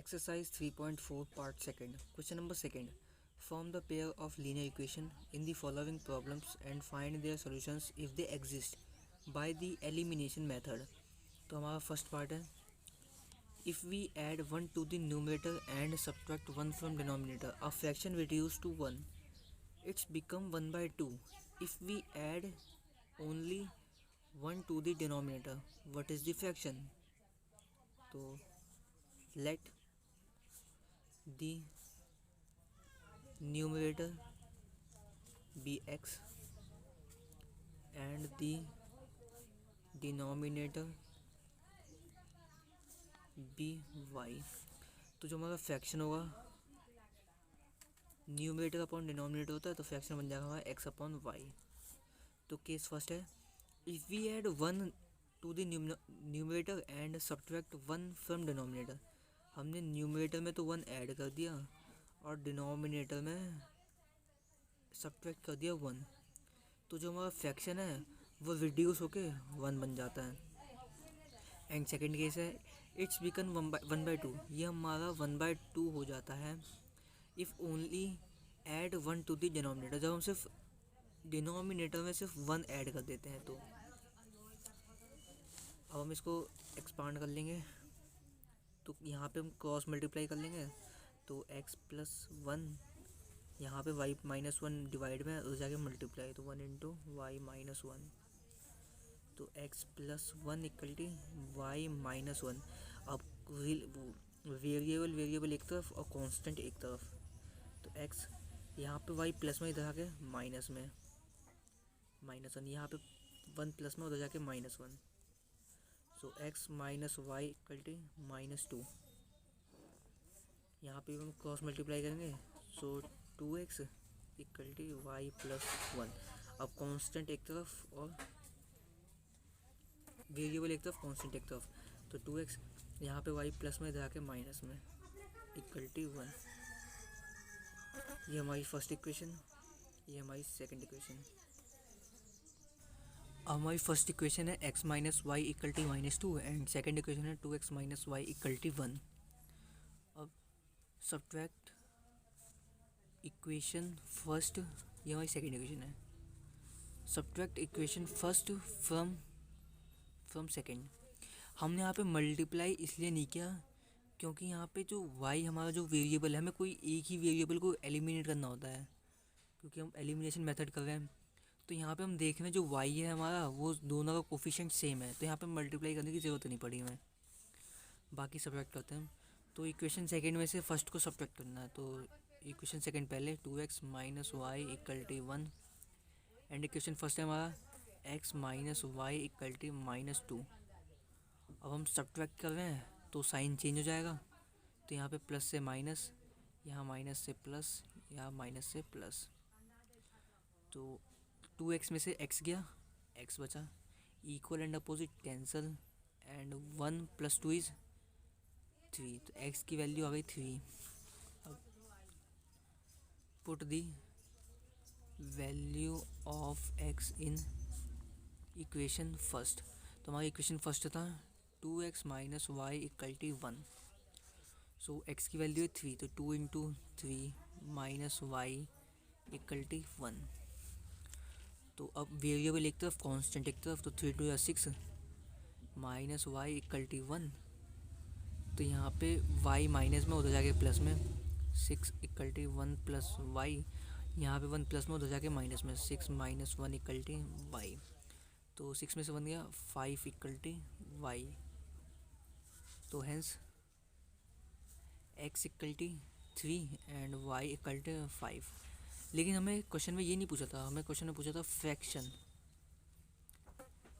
Exercise 3.4 part second. Question number second. Form the pair of linear equation in the following problems and find their solutions if they exist by the elimination method. तो हमारा first part है, if we add 1 to the numerator and subtract 1 from denominator, a fraction reduced to 1, it's become 1 by 2. If we add only 1 to the denominator, what is the fraction? तो let the numerator be x and the denominator be y. तो जो हमारा fraction होगा, numerator upon denominator होता है तो fraction बन जाएगा हमारा x अपॉन y. तो केस फर्स्ट है, if we add 1 to the numerator and subtract 1 from denominator. हमने न्यूमरेटर में तो 1 ऐड कर दिया और डिनोमिनेटर में सब्ट्रैक्ट कर दिया 1, तो जो हमारा फ्रैक्शन है वो रिड्यूस होके 1 बन जाता है. एंड सेकेंड केस है, इट्स बिकम 1 बाई 2. ये हमारा 1 बाई 2 हो जाता है if only add 1 to the denominator. जब हम सिर्फ डिनोमिनेटर में सिर्फ 1 ऐड कर देते हैं. तो अब हम इसको एक्सपांड कर लेंगे, तो यहाँ पे हम क्रॉस मल्टीप्लाई कर लेंगे. तो x प्लस 1 यहाँ पे y माइनस 1 डिवाइड में हो जाके मल्टीप्लाई, तो 1 इंटू वाई माइनस 1. तो x plus 1 equal to y minus 1. अब वेरिएबल एक तरफ और कांस्टेंट एक तरफ. तो x यहाँ पे y प्लस में, इधर आके माइनस में माइनस 1. यहाँ पे 1 प्लस में, उधर जाके minus 1. So x minus y equal to minus 2. यहाँ पे हम क्रॉस मल्टीप्लाई करेंगे, so 2x equal to y plus 1. अब कांस्टेंट एक तरफ और वेरिएबल एक तरफ, कांस्टेंट एक तरफ. तो 2x यहाँ पे y प्लस में, इधर आके माइनस में इक्वल टू 1. ये हमारी फर्स्ट इक्वेशन, ये हमारी सेकंड इक्वेशन. अब हमारी फर्स्ट इक्वेशन है x minus y equal to minus 2 and second equation है 2x minus y equal to 1. अब सब्ट्रैक्ट इक्वेशन फर्स्ट, ये हमारी सेकेंड इक्वेशन है. Subtract equation first from second. हमने यहाँ पे मल्टीप्लाई इसलिए नहीं किया क्योंकि यहाँ पे जो y हमारा जो वेरिएबल है, हमें कोई एक ही वेरिएबल को एलिमिनेट करना होता है क्योंकि हम एलिमिनेशन मेथड कर रहे हैं. तो यहाँ पे हम देख रहे हैं जो y है हमारा, वो दोनों का कोफिशिएंट सेम है, तो यहाँ पे मल्टीप्लाई करने की ज़रूरत नहीं पड़ी हमें. बाकी सब्ट्रैक्ट करते हैं. तो इक्वेशन सेकेंड में से फर्स्ट को सब्ट्रैक्ट करना है. तो इक्वेशन सेकेंड पहले, 2x minus y equal to 1 and equation first है हमारा x minus y equal to minus 2. अब हम सब्ट्रैक्ट कर रहे हैं तो साइन चेंज हो जाएगा. तो यहाँ पे प्लस से माइनस, यहाँ माइनस से प्लस, यहाँ माइनस से प्लस. तो 2x में से x गया, x बचा. Equal and opposite cancel and 1 plus 2 is 3. तो x की वैल्यू आ गई 3. अब put the value of x in equation first. तो हमारी इक्वेशन फर्स्ट था 2x minus y equal to 1. So x की वैल्यू है 3, तो 2 into 3 minus y equal to 1. तो अब वेरिएबल एक तरफ, कांस्टेंट एक तरफ, तो 3 two 6 minus y equal to 1. तो यहाँ पे y माइनस में, उधर जाके प्लस में, 6 इक्वल टू 1 प्लस वाई. यहाँ पे 1 प्लस में, उधर जाके माइनस में, 6 माइनस 1 इक्वल टू वाई. तो 6 में से बन गया 5 इक्वल टू वाई. तो hence x equal to 3 and y equal to 5. लेकिन हमें क्वेश्चन में ये नहीं पूछा था, हमें क्वेश्चन में पूछा था फ्रैक्शन.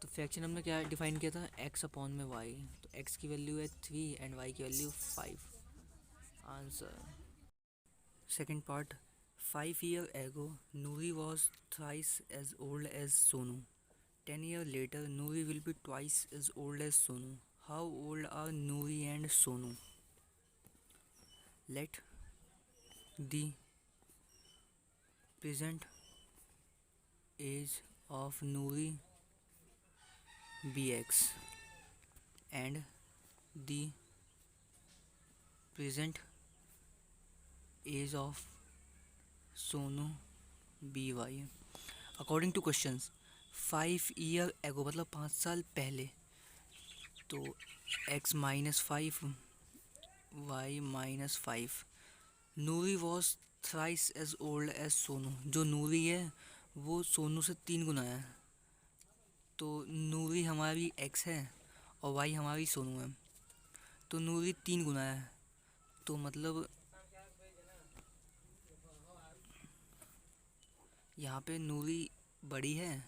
तो फ्रैक्शन हमने क्या डिफाइन किया था, x अपॉन में y. तो x की वैल्यू है 3 एंड y की value 5. Answer. Second part. 5 years ago Nuri was thrice as old as Sonu. 10 years later Nuri will be twice as old as Sonu. How old are Nuri and Sonu? Let the present age of Nuri be x and the present age of Sonu be y. According to questions 5 year ago मतलब 5 साल पहले, तो x-5 y-5। Noori was thrice as old as Sonu. जो नूरी है वो सोनू से 3 गुना है, तो नूरी हमारी x है और y हमारी सोनू है, तो नूरी 3 गुना है, तो मतलब यहाँ पे नूरी बड़ी है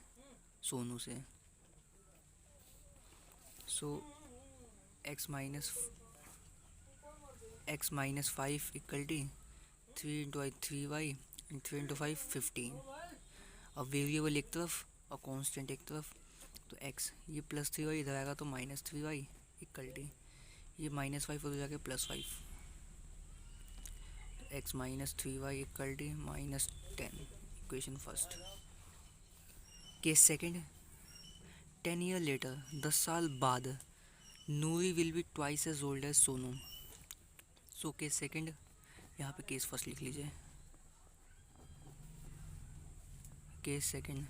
सोनू से। सो x-5 equal T 3 × 3y and 3 × 5 15। अब वेरिएबल एक तरफ और कांस्टेंट एक तरफ, तो x ये +3y इधर आएगा तो -3y इक्वल टी ये -5 उधर जाके +5, तो x-3y equal to -10। Equation first. Case second, 10 year later 10 साल बाद Noori will be twice as old as Sonu. So case second, यहाँ पे केस फर्स्ट लिख लीजिए। केस सेकंड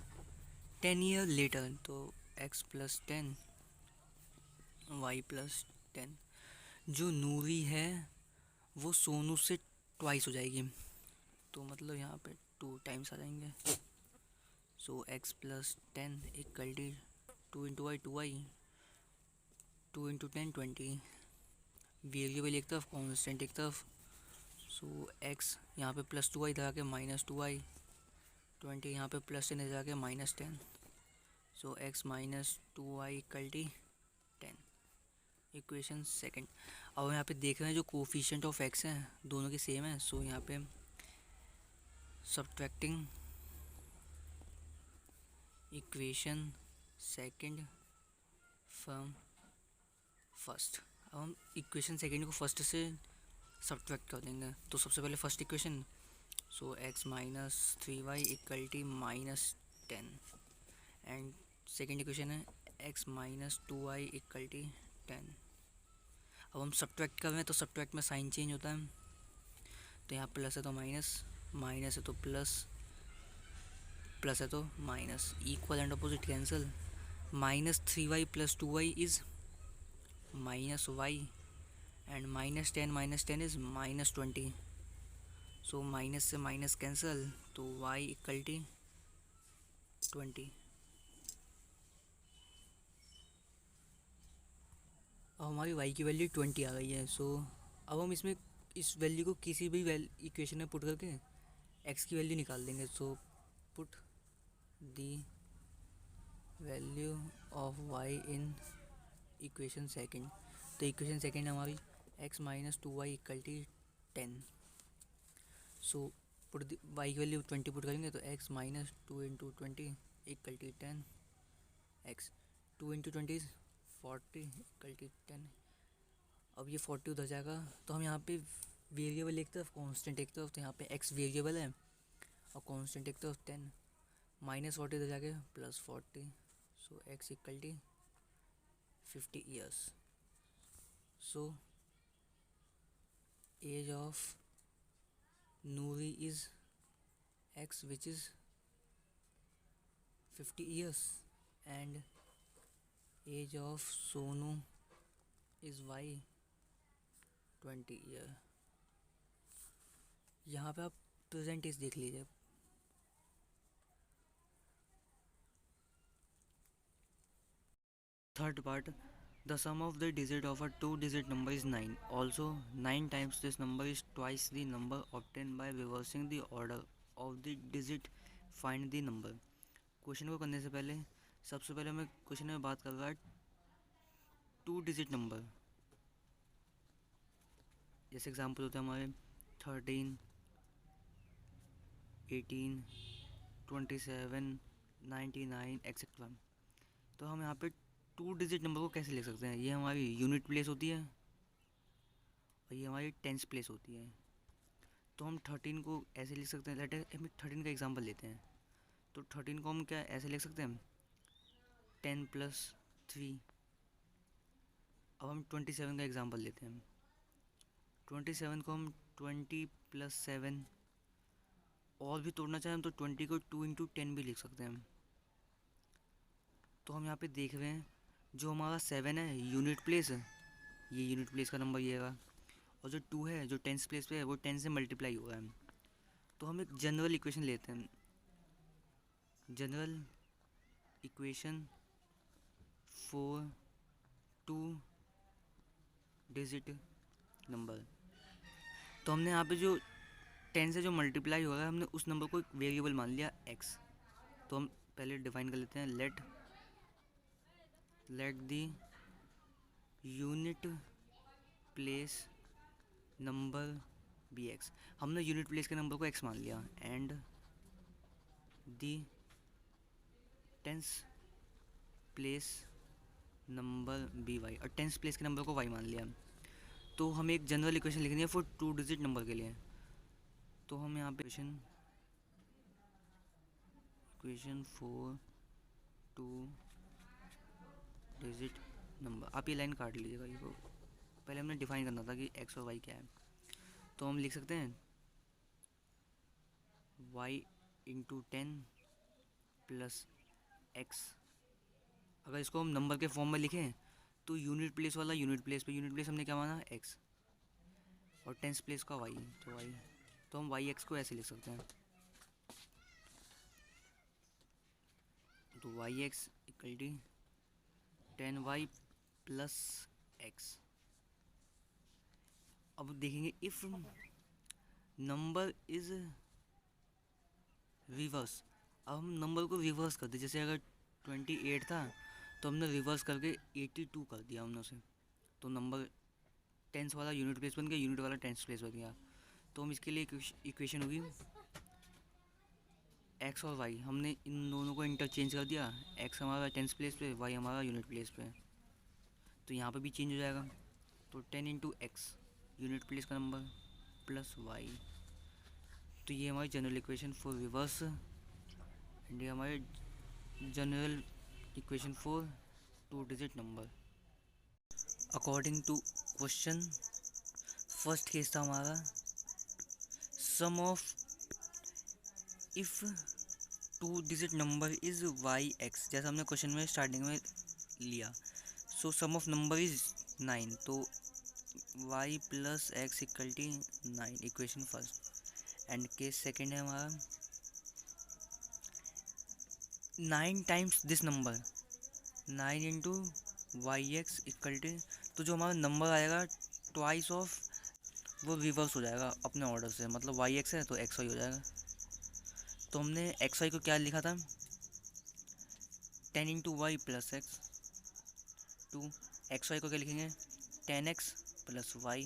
10 ईयर लेटर, तो x + 10 y+10। जो नूरी है वो सोनू से ट्वाइस हो जाएगी, तो मतलब यहाँ पे 2 टाइम्स आ जाएंगे। सो x + 10 equal T 2 × y 2y, 2 × 10 20। Variable एक तरफ कांस्टेंट एक तरफ, सो x यहाँ पे +2y इधर आके -2y, 20 यहाँ पे +10 इधर आके -10, सो x - 2y equal to 10। Equation second. अब यहाँ पे देख रहे हैं जो कोफिशिएंट ऑफ x हैं दोनों के सेम है, सो यहाँ पे subtracting equation second from first. अब हम इक्वेशन सेकंड को फर्स्ट से सब्ट्रैक्ट कर देंगे, तो सबसे पहले first equation, so x - 3y equal to -10 and second equation है x - 2y इक्वल टी 10। अब हम सब्ट्रैक्ट कर रहे हैं तो सब्ट्रैक्ट में साइन चेंज होता है, तो यहाँ प्लस है तो माइनस, माइनस है तो प्लस, प्लस है तो minus, equal and opposite cancel. -3y + 2y is -y and -10 is -20। So minus से माइनस कैंसिल, तो y इक्वल टी 20। अब हमारी y की वैल्यू 20 आ गई है। सो अब हम इसमें इस वैल्यू को किसी भी इक्वेशन में पुट करके x की वैल्यू निकाल देंगे। So put the value of y in equation second, तो इक्वेशन सेकंड हमारी x - 2y equal to 10। So put the y की वैल्यू 20 पुट करेंगे तो x - 2 × 20 equal to 10, x 2 × 20 is 40 equal to 10। अब ये 40 उधर जाएगा, तो हम यहाँ पे वेरिएबल एक तरफ कांस्टेंट एक तरफ, तो यहाँ पे x वेरिएबल है और कांस्टेंट एक तरफ 10, -40 उधर जाके +40, so x equal to 50 years. So age of Noori is x which is 50 years and age of Sonu is y 20 year. यहाँ पे आप प्रेजेंट एज देख लीजिए। Third part, the sum of the digit of a 2-digit number is 9. Also 9 times this number is twice the number obtained by reversing the order of the digit. Find the number. Question को करने से पहले सबसे पहले मैं question में बात कर रहा है 2-digit नंबर। जैसे एग्जांपल होते हैं हमारे 13, 18, 27, 99 एक्सेट्रा। तो हम यहाँ पे 2-digit नंबर को कैसे लिख सकते हैं? ये हमारी यूनिट प्लेस होती है और ये हमारी टेंस प्लेस होती है। तो हम 13 को ऐसे लिख सकते हैं, लेट हम 13 का एग्जांपल लेते हैं। तो 13 को हम क्या ऐसे लिख सकते हैं 10 + 3। अब हम 27 का एग्जांपल लेते हैं। 27 को हम 20+7 और भी तोड़ना चाहें तो 20 को 2 × 10 भी लिख सकते हैं। तो हम यहाँ पे देख रहे हैं जो हमारा 7 है यूनिट प्लेस है, ये यूनिट प्लेस का नंबर ये है, और जो 2 है जो 10th प्लेस पे है वो 10 से मल्टीप्लाई हुआ है। तो हम एक जनरल इक्वेशन लेते हैं, general equation for 2 digit number. तो हमने यहाँ पे जो 10 से जो मल्टीप्लाई हो रहा है हमने उस नंबर को एक वेरिएबल मान लिया x। तो हम पहले डिफाइन कर लेते हैं, let the unit place number be x। हमने यूनिट प्लेस के नंबर को x मान लिया, and the tens place number be y, और टेंस प्लेस के नंबर को y मान लिया। तो हमें एक जनरल इक्वेशन लिखनी है फॉर 2 डिजिट नंबर के लिए। तो हम यहाँ पे इक्वेशन फॉर 2 डिजिट नंबर, आप ये लाइन काट लीजिएगा, ये को पहले हमने डिफाइन करना था कि x और y क्या है। तो हम लिख सकते हैं y × 10 + x। अगर इसको हम नंबर के फॉर्म में लिखें तो यूनिट प्लेस वाला यूनिट प्लेस पे, यूनिट प्लेस हमने क्या माना x, और टेंस प्लेस का y, तो y, तो हम yx को ऐसे लिख सकते हैं, तो yx = 10y + x। अब देखेंगे इफ नंबर इज रिवर्स। अब हम नंबर को रिवर्स कर दे, जैसे अगर 28 था तो हमने रिवर्स करके 82 कर दिया हमने उसे, तो नंबर टेंस वाला यूनिट प्लेस बन गया, यूनिट वाला टेंस प्लेस बन गया। तो हम इसके लिए इक्वेशन होगी x और y, हमने इन दोनों को इंटरचेंज कर दिया, x हमारा टेंस प्लेस पे, y हमारा यूनिट प्लेस पे, तो यहाँ पे भी चेंज हो जाएगा। तो 10 × x यूनिट प्लेस का नंबर प्लस y। तो ये हमारी general equation for reverse, and ये हमारे general equation for 2 digit number. According to question, first case था हमारा sum of if 2 digit number is yx, जैसा हमने क्वेश्चन में स्टार्टिंग में लिया। So sum of number is 9, तो y + x = 9, equation first. And case second है हमारा 9 टाइम्स दिस नंबर, 9 × yx = तो जो हमारा नंबर आएगा ट्वाइस ऑफ वो रिवर्स हो जाएगा अपने ऑर्डर से, मतलब yx है तो xy हो जाएगा। तो हमने xy को क्या लिखा था 10 × y + x, टू xy को क्या लिखेंगे 10x + y,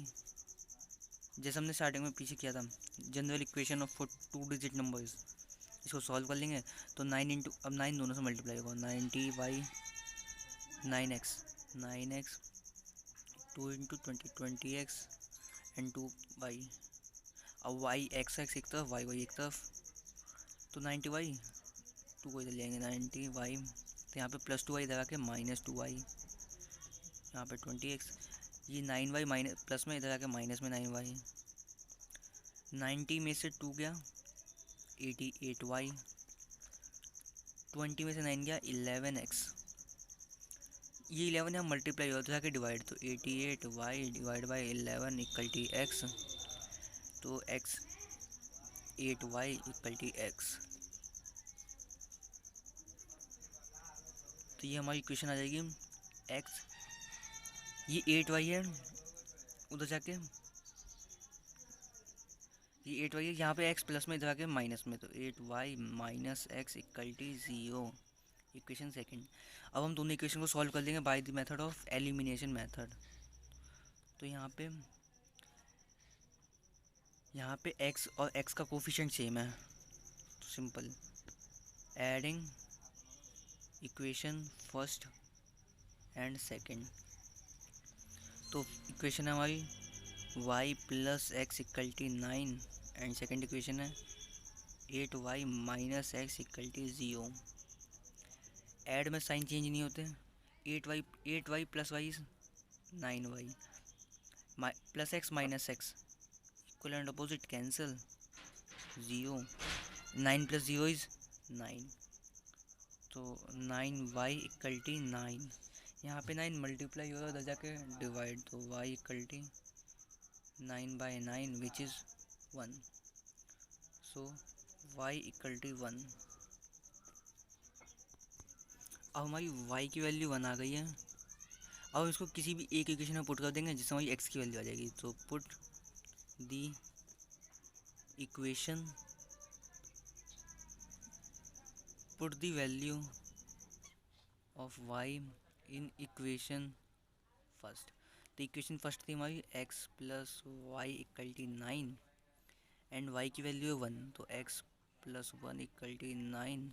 जैसे हमने स्टार्टिंग में पीछे किया था general equation of 2 digit numbers. इसको सॉल्व कर लेंगे तो 9 अब 9 दोनों से मल्टीप्लाई होगा, 90y 9x 9x 2 × 20 20x and 2y। अब y x एक तरफ y एक तरफ, तो 90y 2 को इधर ले आएंगे 90y, तो यहाँ पे +2y इधर आके -2y, यहाँ पे 20x, ये 9y माइनस प्लस में इधर आके माइनस में 9y, 90 में से 2 गया 88y, 20 में से 9 गया 11x, ये 11 यहाँ मल्टीप्लाई हुआ तो जाके डिवाइड, तो 88y / 11 = x, तो x 8y = x। तो ये हमारी इक्वेशन आ जाएगी x, ये 8y है उधर जाके, ये 8y है यहाँ पे x प्लस में इधर आके माइनस में, तो 8y - x = 0, इक्वेशन सेकंड। अब हम दोनों इक्वेशन को सॉल्व कर लेंगे by the method of elimination method. तो यहाँ पे x और x का कोफिशिएंट सेम है, तो simple adding equation first and second. तो इक्वेशन है हमारी y + x = 9 and second equation है 8y - x = 0। ऐड में साइन चेंज नहीं होते, 8y + y 9y, plus x minus x equal and opposite cancel, 0, 9 plus 0 is 9, तो 9y इक्वल टी 9, यहाँ पे 9 मल्टीप्लाई होगा उधर जाके डिवाइड, तो y equal T 9/9 which is 1, so y equal T 1। अब हमारी y की वैल्यू 1 आ गई है। अब इसको किसी भी एक इक्वेशन में पुट कर देंगे जिससे हमारी x की वैल्यू आ जाएगी, तो put the equation, put the value of y in equation first. तो इक्वेशन फर्स्ट थी हमारी x plus y equal to 9 and y की वैल्यू है 1, तो x प्लस 1 इक्वल टी 9,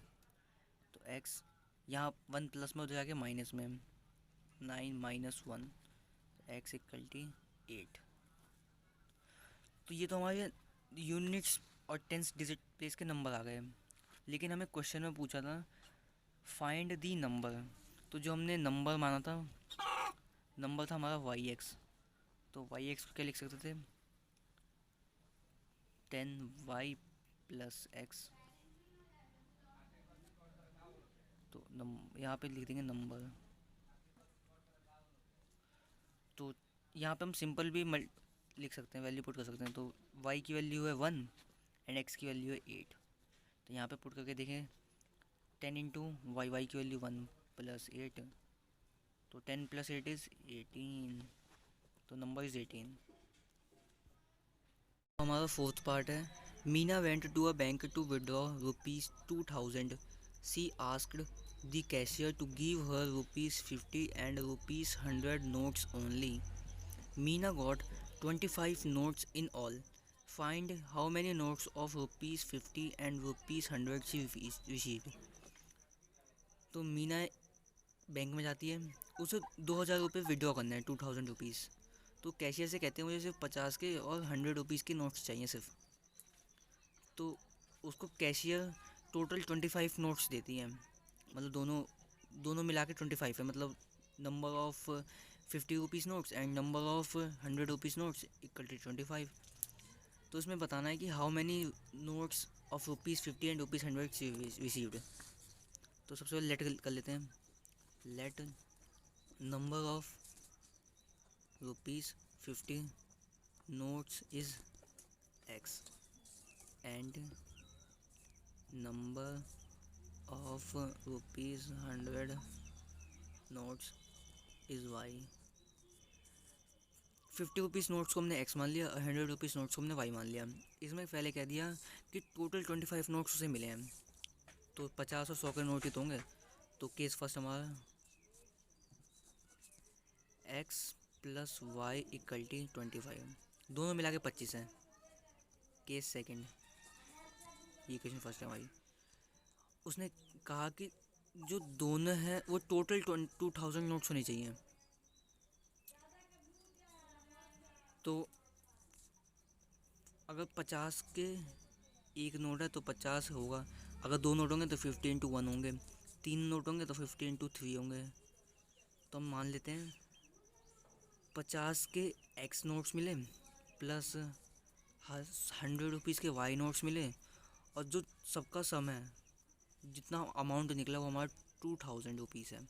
तो x यहाँ 1 प्लस में हो जाके माइनस में, 9 माइनस 1, x इक्वल टी 8। तो ये तो हमारे यूनिट्स और टेंस डिजिट प्लेस के नंबर आ गए। लेकिन हमें क्वेश्चन में पूछा था फाइंड दी नंबर, तो जो हमने नंबर माना था, नंबर था हमारा वाई एक्स, तो वाई एक्स को क्या लिख सकते थे, 10y प्लस एक्स, तो यहाँ पे लिख देंगे नंबर। तो यहाँ पे हम सिंपल भी लिख सकते हैं, वैल्यू पुट कर सकते हैं। तो y की वैल्यू है 1 एंड x की वैल्यू है 8, तो यहाँ पे पुट करके देखें 10 इंटू वाई, वाई की वैल्यू 1 प्लस 8, तो 10 प्लस 8 इज़ 18, तो नंबर इज़ 18। हमारा फोर्थ पार्ट है, Meena went to a bank to withdraw ₹2000, she asked the cashier to give her ₹50 and ₹100 notes only. Meena got 25 notes in all. Find how many notes of ₹50 and ₹100 she received. तो Meena bank में जाती है, उसे 2000 रुपये withdraw करना है, 2000 rupees. तो cashier से कहते हैं मुझे सिर्फ 50 के और 100 रुपीज़ के नोट्स चाहिए सिर्फ। तो उसको कैशियर टोटल 25 नोट्स देती है, मतलब दोनों मिला के 25 है, मतलब number of 50 rupees notes and number of 100 rupees notes equal to 25। तो इसमें बताना है कि how many notes of ₹50 and ₹100 received. तो सबसे पहले लेट कर लेते हैं, let number of ₹50 notes is x and number of ₹100 notes is y। 50 rupees notes को हमने x मान लिया और 100 रुपीज़ नोट्स को हमने y मान लिया। इसमें पहले कह दिया कि टोटल 25 नोट्स उसे मिले हैं, तो 50 और 100 के नोट ही तो होंगे। तो केस फर्स्ट हमारा x plus y equal to 25, दोनों मिला के 25 हैं। केस सेकंड, ये क्वेश्चन फर्स्ट है हमारी। उसने कहा कि जो दोनों हैं वो टोटल 2000 नोट्स होने चाहिए। तो अगर 50 के एक नोट है तो 50 होगा, अगर दो नोट होंगे तो 50 इंटू 1 होंगे, 3 नोट होंगे तो 50 इंटू 3 होंगे। तो हम मान लेते हैं 50 के एक्स नोट्स मिले प्लस 100 रुपीज़ के वाई नोट्स मिले, और जो सबका सम है, जितना अमाउंट निकला वो हमारा 2000 रुपीज़ है।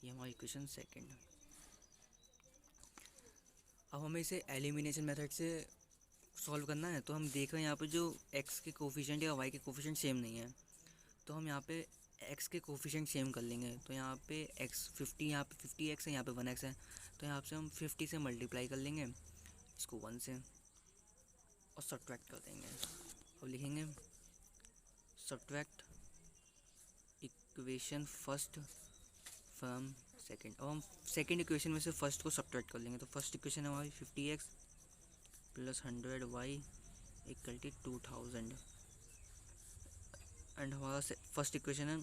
ये हमारी इक्वेशन सेकंड। अब हमें इसे एलिमिनेशन मेथड से सॉल्व करना है। तो हम देख रहे हैं यहाँ पे जो x के कोफिशिएंट या y के कोफिशिएंट सेम नहीं है, तो हम यहाँ पे x के कोफिशिएंट सेम कर लेंगे। तो यहाँ पे x 50, यहाँ पे 50x है, यहाँ पे 1x है, तो यहाँ से हम 50 से मल्टीप्लाई कर लेंगे इसको 1 से और सब्ट्रैक्ट कर देंगे। अब लिखेंगे subtract equation first from second. अब हम सेकंड इक्वेशन में से फर्स्ट को सब्ट्रैक्ट कर लेंगे। तो फर्स्ट इक्वेशन है हमारी 50x plus 100y equal to 2000 and हमारा फर्स्ट इक्वेशन है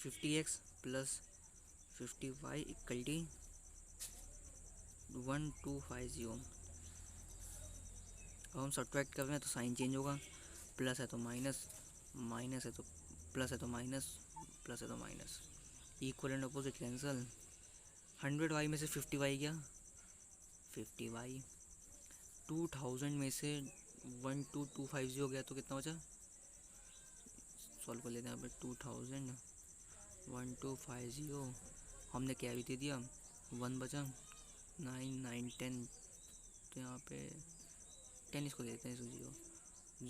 50x plus 50y equal to 1250। अब हम सब्ट्रैक्ट कर रहे हैं तो साइन चेंज होगा, प्लस है तो माइनस, माइनस है तो प्लस, है तो माइनस, प्लस है तो minus, equal and opposite cancel. 100y में से 50y गया 50y। 2000 में से 12250 गया तो कितना बचा, सॉल्व कर लेते हैं यहाँ पे। 2000 1250 हमने क्या भी दे दिया, 1 बचा, 9 9 10, तो यहाँ पे 10 इसको देते हैं, इसको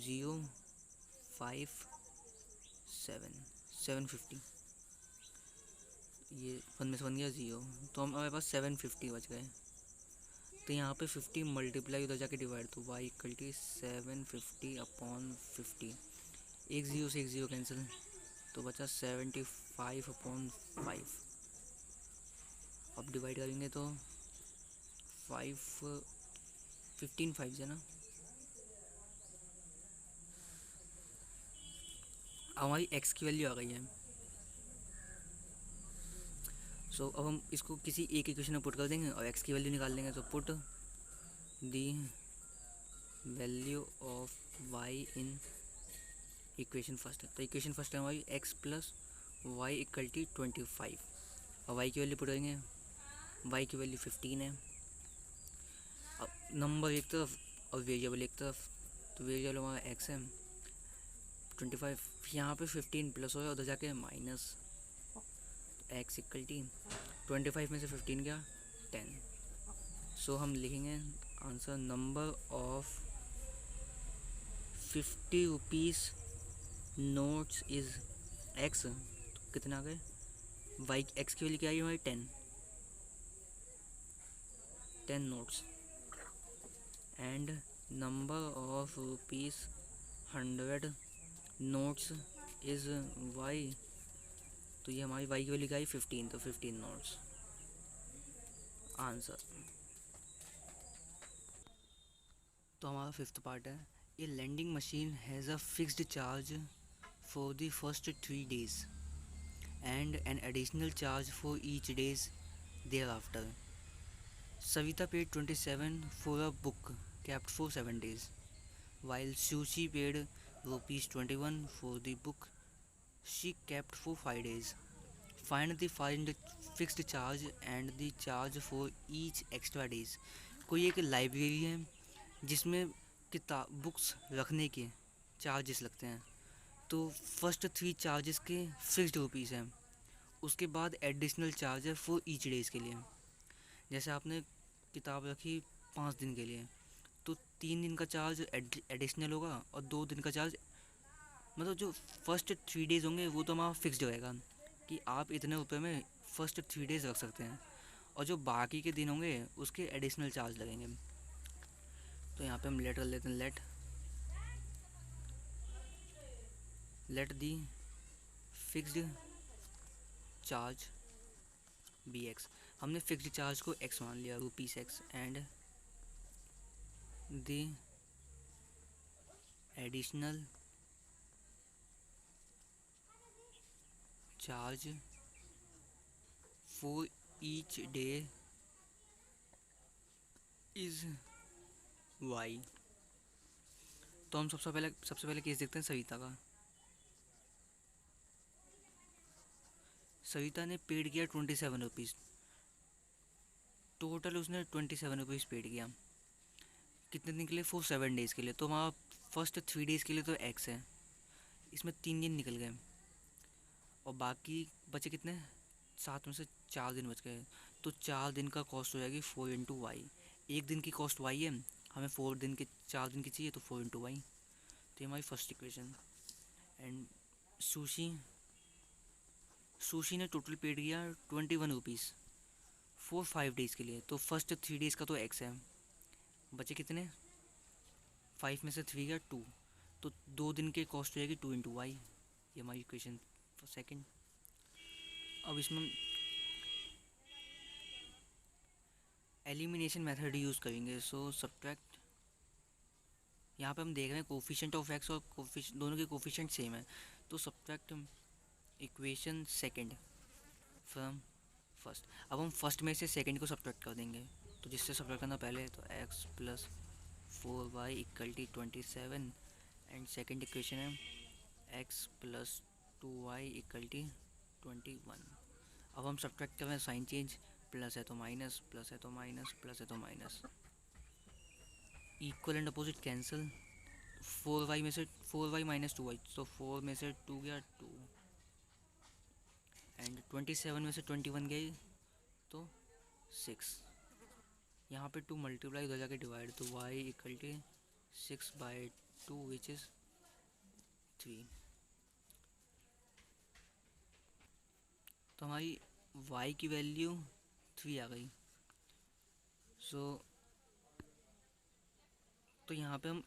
0 5 7 750, ये 1 में से 1 गया 0, तो हमारे पास 750 बच गए। तो यहाँ पे 50 मल्टीप्लाई उधर जाके डिवाइड, तो y इक्वल टू 750 अपॉन 50, एक ज़ीरो से एक ज़ीरो कैंसिल, तो बचा 75 अपॉन 5। अब डिवाइड करेंगे तो 15 5 है ना, हमारी x की वैल्यू आ गई है। सो अब हम इसको किसी एक इक्वेशन में पुट कर देंगे और x की वैल्यू निकाल लेंगे। तो put the value of y in equation first है, तो इक्वेशन फर्स्ट है हमारी x plus y equal to 25। और y की वैल्यू पुट करेंगे, y की वैल्यू 15 है। अब नंबर एक तरफ और वेरिएबल एक तरफ, तो वेरिएबल हमारा x है 25, यहाँ पे 15 प्लस हो गया, उधर जाके माइनस, x इक्वल टी 25 में से 15 गया 10। सो हम लिखेंगे answer, number of 50 rupees notes is x, तो कितना आ गए, y x की वैल्यू क्या आई हमारी 10 notes, and number of rupees 100 notes is y, तो ये हमारी y की वैल्यू क्या आई 15, तो 15 नोट्स आंसर। तो हमारा फिफ्थ पार्ट है, a landing machine has a fixed charge for the first 3 days and an additional charge for each days thereafter. Savita paid 27 for a book kept for 7 days, while Sushi paid rupees 21 for the book she kept for 5 days. Find the fixed charge and the charge for each extra days. कोई एक library है जिसमें किताब books रखने के charges लगते हैं, तो फर्स्ट 3 चार्जेस के फिक्स्ड रुपीज़ हैं, उसके बाद एडिशनल चार्ज है फॉर ईच डेज़ के लिए। जैसे आपने किताब रखी 5 दिन के लिए, तो 3 दिन का चार्ज एडिशनल होगा और 2 दिन का चार्ज, मतलब जो फर्स्ट 3 डेज़ होंगे वो तो हमारा फिक्स्ड रहेगा कि आप इतने रुपए में फर्स्ट 3 डेज़ रख सकते हैं, और जो बाकी के दिन होंगे उसके एडिशनल चार्ज लगेंगे। तो यहाँ पे हम लेट कर लेते हैं, let the fixed charge be x, हमने फिक्स्ड चार्ज को एक्स मान लिया, rupees x, and the additional charge for each day is y. तो हम सबसे पहले केस देखते हैं सविता का। सविता ने पेड किया 27 रुपीज़, टोटल उसने 27 रुपीज़ पेड किया, कितने दिन के लिए, फॉर 7 डेज़ के लिए। तो वहाँ फर्स्ट 3 डेज़ के लिए तो एक्स है, इसमें 3 दिन निकल गए और बाकी बचे कितने, 7 में से 4 दिन बच गए, तो 4 दिन का कॉस्ट हो जाएगी 4 इंटू वाई। एक दिन की कॉस्ट वाई है, हमें 4 दिन की चाहिए, तो 4 इंटू वाई। तो ये हमारी फर्स्ट इक्वेशन। एंड सुशी ने टोटल पेड किया 21 रुपीज़ फॉर 5 डेज़ के लिए, तो फर्स्ट 3 डेज़ का तो एक्स है, बचे कितने, 5 में से 3 गया 2, तो 2 दिन के कॉस्ट हो जाएगी 2 इंटू वाई। ये हमारी इक्वेशन सेकेंड। अब इसमें एलिमिनेशन मेथड यूज़ करेंगे। सो सब्ट्रैक्ट, यहाँ पे हम देख रहे हैं कोफिशिएंट ऑफ एक्स और दोनों के कोफिशिएंट सेम है, तो subtract equation second from first. अब हम फर्स्ट में से सेकंड को सब्ट्रैक्ट कर देंगे, तो जिससे सब्ट्रैक्ट करना पहले, तो X plus 4y equal to 27, and second equation है X plus 2y equal to 21। अब हम सब्ट्रैक्ट कर रहे हैं साइन चेंज, प्लस है तो माइनस, प्लस है तो माइनस, प्लस है तो minus, equal and opposite cancel. 4y में से 4y माइनस 2y, तो 4 में से 2 गया 2, एंड 27 में से 21 गई तो 6। यहाँ पे 2 मल्टीप्लाई उधर जाके डिवाइड, तो y equal to 6/2 which is 3। तो हमारी y की वैल्यू 3 आ गई। तो यहाँ पे हम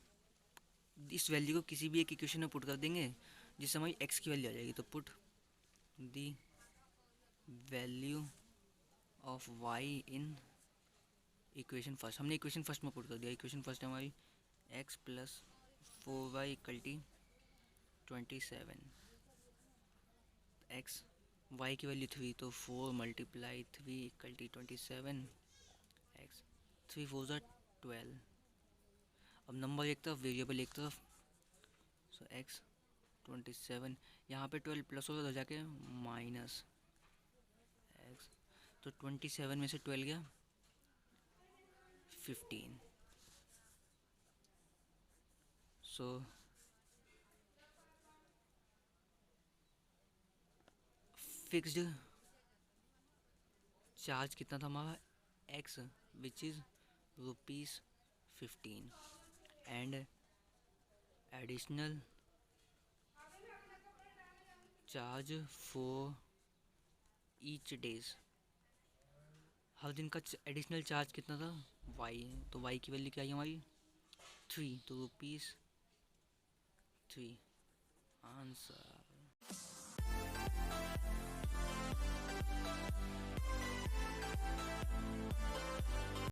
इस वैल्यू को किसी भी एक इक्वेशन में पुट कर देंगे जिससे हमारी x की वैल्यू आ जाएगी। तो put the value of y in equation first, हमने इक्वेशन फर्स्ट में पुट कर दिया। इक्वेशन फर्स्ट है हमारी x plus 4y equal to 27, x y की वैल्यू 3, तो 4 मल्टीप्लाई 3 इक्वल टू 27, x 3 4 ज़ा 12। अब नंबर एक तरफ, वेरिएबल एक तरफ, सो x 27, यहाँ पे 12 प्लस होगा तो जाके माइनस x, तो 27 में से 12 गया 15। सो फिक्स्ड चार्ज कितना था हमारा x, which is ₹15, and additional charge for each days, हर दिन का एडिशनल चार्ज कितना था y, तो y की वैल्यू क्या आई हमारी 3, तो ₹3 आंसर।